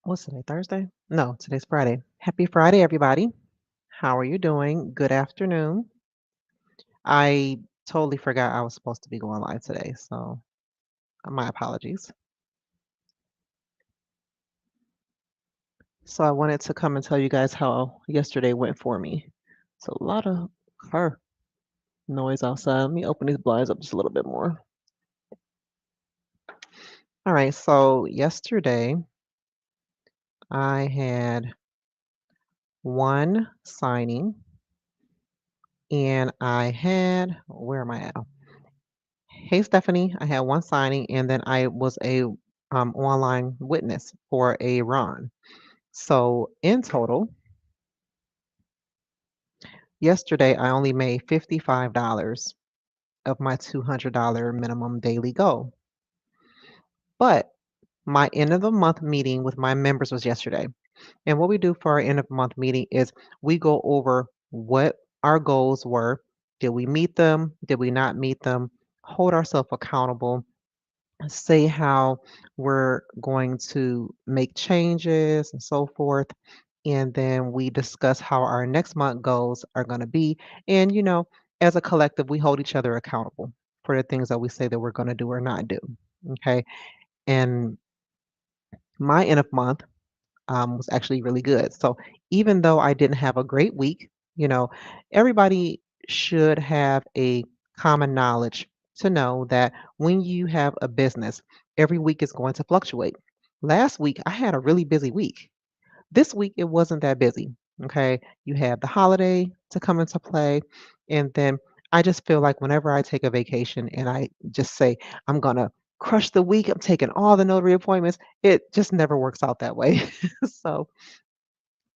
What's today? Thursday? No, today's Friday. Happy Friday, everybody. How are you doing? Good afternoon. I totally forgot I was supposed to be going live today, so my apologies. So I wanted to come and tell you guys how yesterday went for me. It's a lot of car noise outside. Let me open these blinds up just a little bit more. All right, so yesterday I had one signing and I had, where am I at? Hey, Stephanie. I had one signing, and then I was a online witness for a Ron. So in total, yesterday I only made $55 of my $200 minimum daily goal. But my end of the month meeting with my members was yesterday. And what we do for our end of the month meeting is we go over what our goals were. Did we meet them? Did we not meet them? Hold ourselves accountable, say how we're going to make changes and so forth. And then we discuss how our next month goals are going to be. And, as a collective, we hold each other accountable for the things that we say that we're going to do or not do. Okay. And my end of month was actually really good. So even though I didn't have a great week, you know, everybody should have a common knowledge to know that when you have a business, every week is going to fluctuate. Last week, I had a really busy week. This week, it wasn't that busy. Okay. You have the holiday to come into play. And then I just feel like whenever I take a vacation and I just say, I'm going to crush the week, I'm taking all the notary appointments, it just never works out that way. So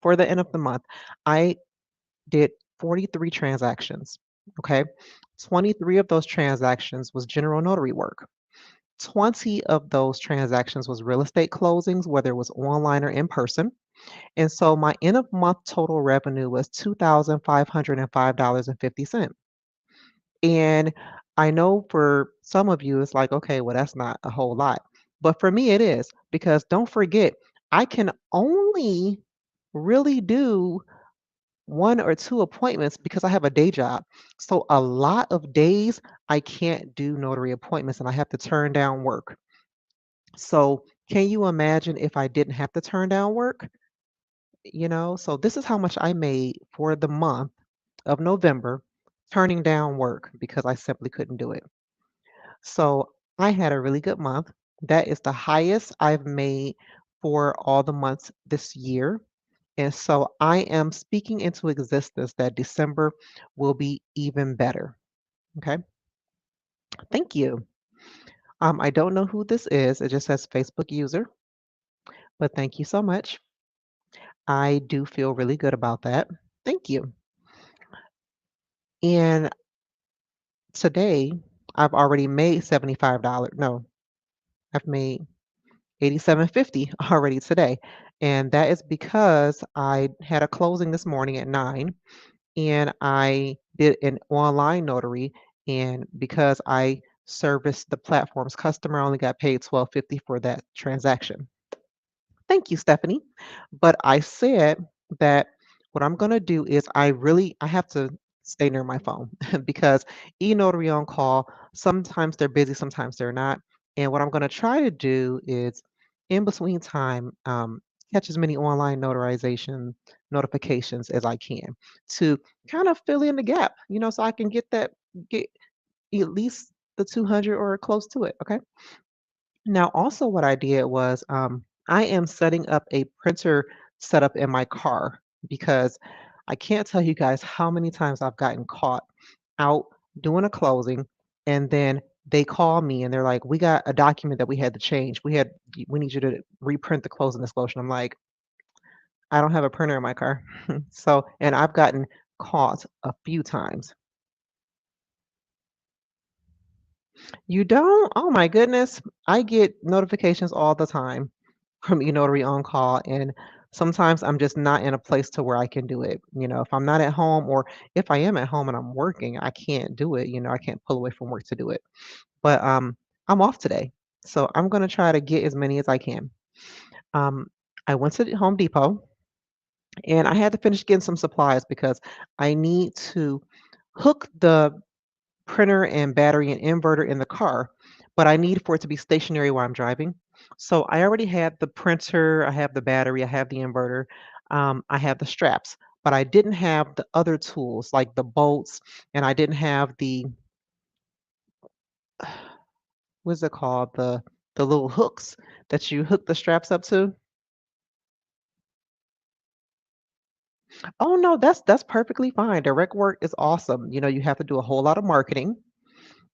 for the end of the month, I did 43 transactions. Okay. 23 of those transactions was general notary work. 20 of those transactions was real estate closings, whether it was online or in person. And so my end of month total revenue was $2,505.50. And I know for some of you, it's like, okay, well, that's not a whole lot. But for me, it is because don't forget, I can only really do one or two appointments because I have a day job. So a lot of days I can't do notary appointments and I have to turn down work. So can you imagine if I didn't have to turn down work? So this is how much I made for the month of November turning down work because I simply couldn't do it. So I had a really good month. That is the highest I've made for all the months this year. And so I am speaking into existence that December will be even better. Okay. Thank you. I don't know who this is. It just says Facebook user, but thank you so much. I do feel really good about that. Thank you. And today I've already made $75. No, I've made 87.50 already today. And that is because I had a closing this morning at 9 and I did an online notary. And because I serviced the platform's customer, I only got paid 12.50 for that transaction. Thank you, Stephanie. But I said that what I'm going to do is I have to stay near my phone because e-notary on call, sometimes they're busy, sometimes they're not. And what I'm going to try to do is in between time, catch as many online notarization notifications as I can to kind of fill in the gap, so I can get at least the 200 or close to it. Okay. Now, also what I did was I am setting up a printer setup in my car because I can't tell you guys how many times I've gotten caught out doing a closing and then they call me and they're like, "We got a document that we had to change. We need you to reprint the closing disclosure." I'm like, "I don't have a printer in my car." So, and I've gotten caught a few times. You don't? Oh my goodness. I get notifications all the time from eNotary on call, and sometimes I'm just not in a place to where I can do it. If I'm not at home or if I am at home and I'm working, I can't do it. I can't pull away from work to do it. But I'm off today. So I'm going to try to get as many as I can. Um I went to the Home Depot and I had to finish getting some supplies because I need to hook the printer and battery and inverter in the car, but I need for it to be stationary while I'm driving. So I already had the printer, I have the battery, I have the inverter, I have the straps, but I didn't have the other tools like the bolts, and I didn't have the what's it called? The little hooks that you hook the straps up to. Oh no, that's perfectly fine. Direct work is awesome. You have to do a whole lot of marketing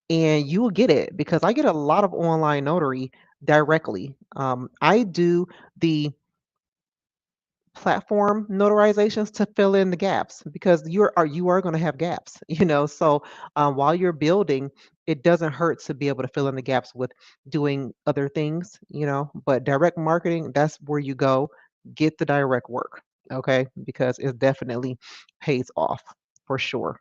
and you will get it because I get a lot of online notary directly. I do the platform notarizations to fill in the gaps because you are going to have gaps, so while you're building, it doesn't hurt to be able to fill in the gaps with doing other things, but direct marketing, that's where you go. Get the direct work, okay, because it definitely pays off for sure.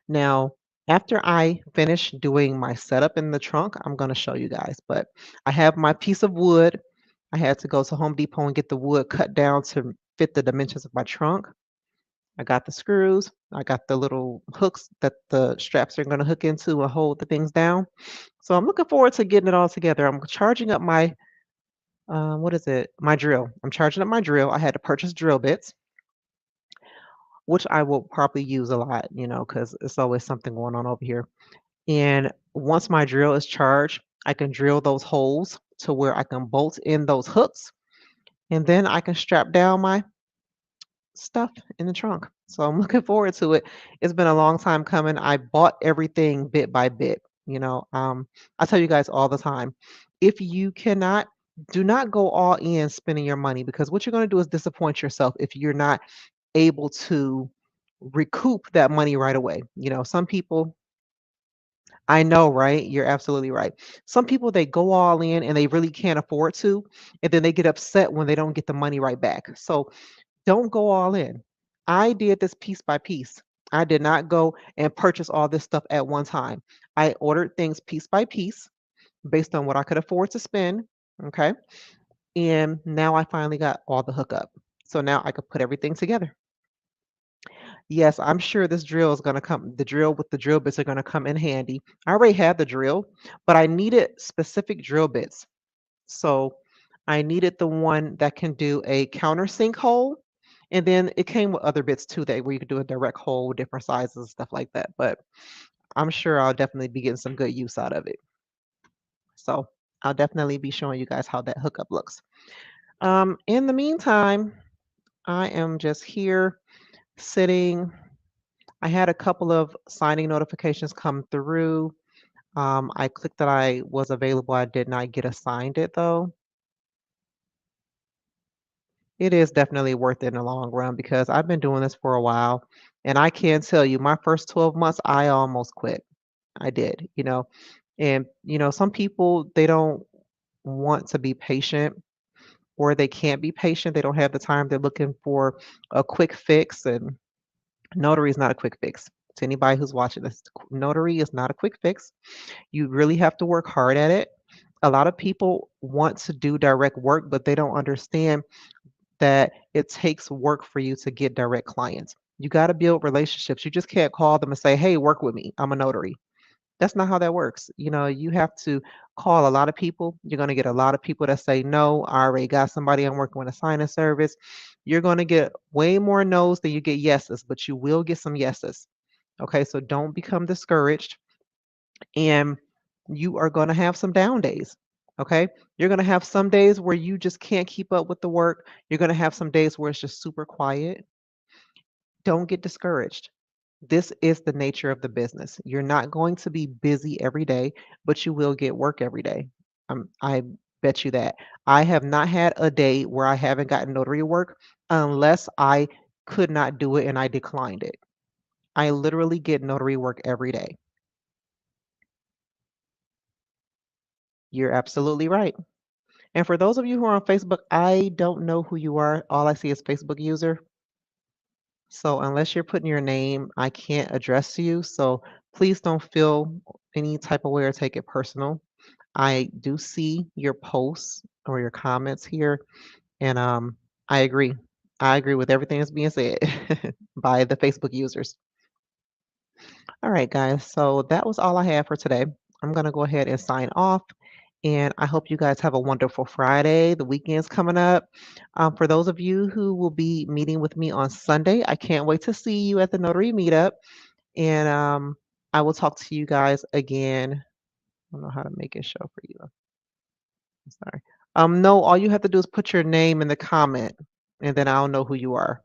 Now, after I finish doing my setup in the trunk, I'm going to show you guys. But I have my piece of wood. I had to go to Home Depot and get the wood cut down to fit the dimensions of my trunk. I got the screws. I got the little hooks that the straps are going to hook into and hold the things down. So I'm looking forward to getting it all together. I'm charging up my, what is it? My drill. I'm charging up my drill. I had to purchase drill bits, which I will probably use a lot, because it's always something going on over here. And once my drill is charged, I can drill those holes to where I can bolt in those hooks, and then I can strap down my stuff in the trunk. So I'm looking forward to it. It's been a long time coming. I bought everything bit by bit. I tell you guys all the time, if you cannot, do not go all in spending your money because what you're going to do is disappoint yourself if you're not able to recoup that money right away. Some people, I know, right? You're absolutely right. Some people, they go all in and they really can't afford to, and then they get upset when they don't get the money right back. So don't go all in. I did this piece by piece. I did not go and purchase all this stuff at one time. I ordered things piece by piece based on what I could afford to spend. Okay. And now I finally got all the hookup. So now I could put everything together. Yes, I'm sure this drill is going to come. The drill with the drill bits are going to come in handy. I already had the drill, but I needed specific drill bits. So I needed the one that can do a countersink hole. And then it came with other bits too, that where you could do a direct hole with different sizes and stuff like that. But I'm sure I'll definitely be getting some good use out of it. So I'll definitely be showing you guys how that hookup looks. In the meantime, I am just here sitting. I had a couple of signing notifications come through. I clicked that I was available. I did not get assigned it though. It is definitely worth it in the long run because I've been doing this for a while, and I can tell you my first 12 months, I almost quit. I did. And some people, they don't want to be patient or they can't be patient. They don't have the time. They're looking for a quick fix, and notary is not a quick fix. To anybody who's watching this, notary is not a quick fix. You really have to work hard at it. A lot of people want to do direct work, but they don't understand that it takes work for you to get direct clients. You got to build relationships. You just can't call them and say, "Hey, work with me. I'm a notary." That's not how that works. You have to call a lot of people. You're going to get a lot of people that say, "No, I already got somebody I'm working with a signing service." You're going to get way more no's than you get yeses, but you will get some yeses. Okay, so don't become discouraged, and you are going to have some down days. Okay, you're going to have some days where you just can't keep up with the work. You're going to have some days where it's just super quiet. Don't get discouraged. This is the nature of the business. You're not going to be busy every day, but you will get work every day. I bet you that. I have not had a day where I haven't gotten notary work unless I could not do it and I declined it. I literally get notary work every day. You're absolutely right. And for those of you who are on Facebook, I don't know who you are. All I see is Facebook user. So unless you're putting your name, I can't address you. So please don't feel any type of way or take it personal. I do see your posts or your comments here, And I agree. I agree with everything that's being said by the Facebook users. All right, guys. So that was all I have for today. I'm going to go ahead and sign off. And I hope you guys have a wonderful Friday. The weekend's coming up. For those of you who will be meeting with me on Sunday, I can't wait to see you at the Notary Meetup. And I will talk to you guys again. I don't know how to make it show for you. I'm sorry. No, all you have to do is put your name in the comment, and then I'll know who you are.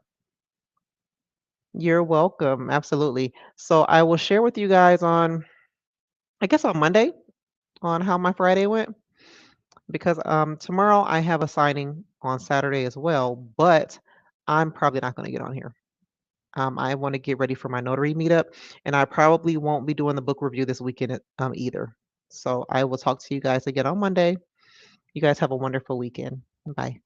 You're welcome. Absolutely. So I will share with you guys on, I guess on Monday, on how my Friday went, because tomorrow I have a signing on Saturday as well, but I'm probably not going to get on here. I want to get ready for my notary meetup, and I probably won't be doing the book review this weekend either. So I will talk to you guys again on Monday. You guys have a wonderful weekend. Bye.